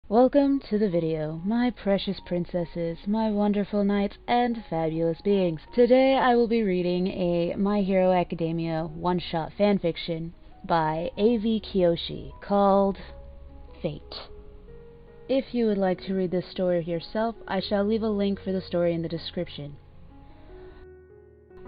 Welcome to the video, my precious princesses, my wonderful knights, and fabulous beings. Today I will be reading a My Hero Academia one-shot fanfiction by A.V. Kiyoshi called Fate. If you would like to read this story yourself, I shall leave a link for the story in the description.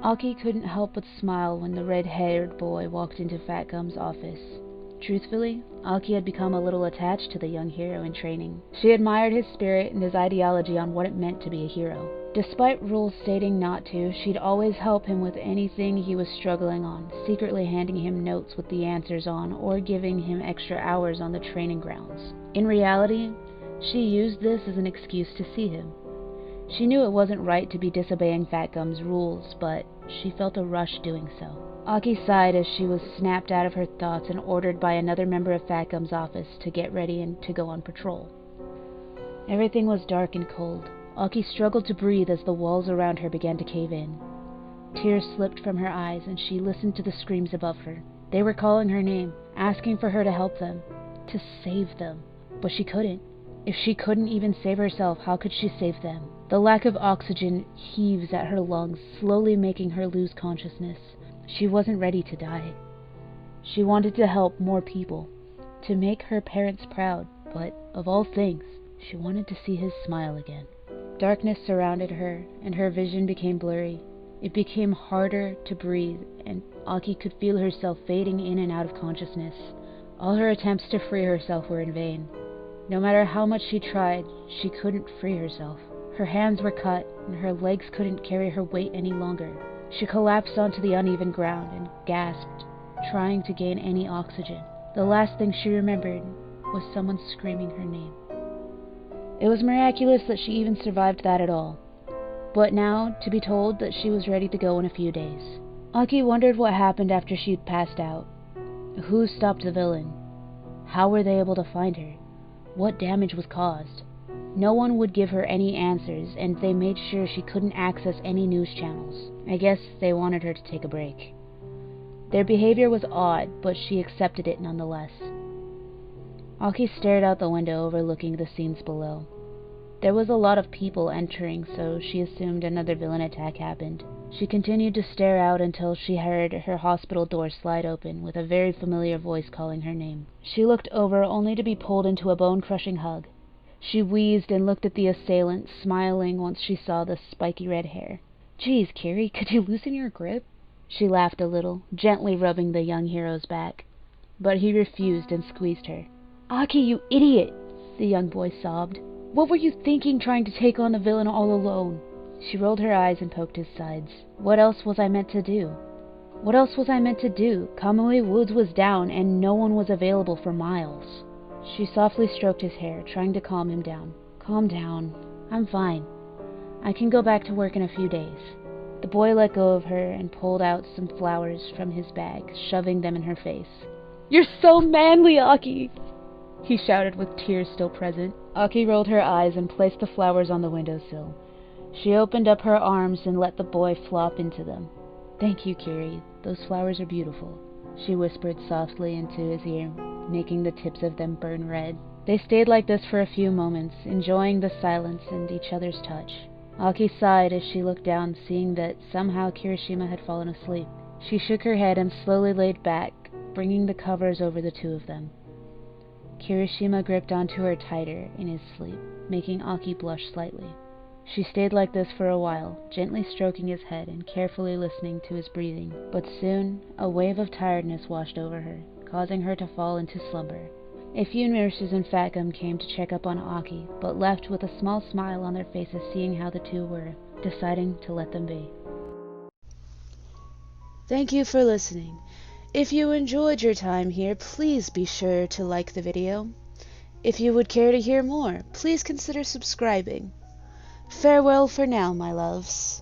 Aki couldn't help but smile when the red-haired boy walked into Fat Gum's office. Truthfully, Aki had become a little attached to the young hero in training. She admired his spirit and his ideology on what it meant to be a hero. Despite rules stating not to, she'd always help him with anything he was struggling on, secretly handing him notes with the answers on, or giving him extra hours on the training grounds. In reality, she used this as an excuse to see him. She knew it wasn't right to be disobeying Fat Gum's rules, but she felt a rush doing so. Aki sighed as she was snapped out of her thoughts and ordered by another member of Fat Gum's office to get ready and to go on patrol. Everything was dark and cold. Aki struggled to breathe as the walls around her began to cave in. Tears slipped from her eyes and she listened to the screams above her. They were calling her name, asking for her to help them, to save them. But she couldn't. If she couldn't even save herself, how could she save them? The lack of oxygen heaves at her lungs, slowly making her lose consciousness. She wasn't ready to die. She wanted to help more people, to make her parents proud, but of all things, she wanted to see his smile again. Darkness surrounded her, and her vision became blurry. It became harder to breathe, and Aki could feel herself fading in and out of consciousness. All her attempts to free herself were in vain. No matter how much she tried, she couldn't free herself. Her hands were cut, and her legs couldn't carry her weight any longer. She collapsed onto the uneven ground and gasped, trying to gain any oxygen. The last thing she remembered was someone screaming her name. It was miraculous that she even survived that at all. But now, to be told that she was ready to go in a few days. Aki wondered what happened after she'd passed out. Who stopped the villain? How were they able to find her? What damage was caused? No one would give her any answers, and they made sure she couldn't access any news channels. I guess they wanted her to take a break. Their behavior was odd, but she accepted it nonetheless. Aki stared out the window overlooking the scenes below. There was a lot of people entering, so she assumed another villain attack happened. She continued to stare out until she heard her hospital door slide open, with a very familiar voice calling her name. She looked over only to be pulled into a bone-crushing hug. She wheezed and looked at the assailant, smiling once she saw the spiky red hair. "Geez, Kiri, could you loosen your grip?" She laughed a little, gently rubbing the young hero's back. But he refused and squeezed her. "Aki, you idiot!" the young boy sobbed. "What were you thinking trying to take on the villain all alone?" She rolled her eyes and poked his sides. "What else was I meant to do? What else was I meant to do? Kamui Woods was down and no one was available for miles." She softly stroked his hair, trying to calm him down. "Calm down. I'm fine. I can go back to work in a few days." The boy let go of her and pulled out some flowers from his bag, shoving them in her face. "You're so manly, Aki!" he shouted with tears still present. Aki rolled her eyes and placed the flowers on the windowsill. She opened up her arms and let the boy flop into them. "Thank you, Kiri. Those flowers are beautiful," she whispered softly into his ear, making the tips of them burn red. They stayed like this for a few moments, enjoying the silence and each other's touch. Aki sighed as she looked down, seeing that somehow Kirishima had fallen asleep. She shook her head and slowly laid back, bringing the covers over the two of them. Kirishima gripped onto her tighter in his sleep, making Aki blush slightly. She stayed like this for a while, gently stroking his head and carefully listening to his breathing. But soon, a wave of tiredness washed over her, causing her to fall into slumber. A few nurses in Fat Gum came to check up on Aki, but left with a small smile on their faces seeing how the two were, deciding to let them be. Thank you for listening. If you enjoyed your time here, please be sure to like the video. If you would care to hear more, please consider subscribing. Farewell for now, my loves.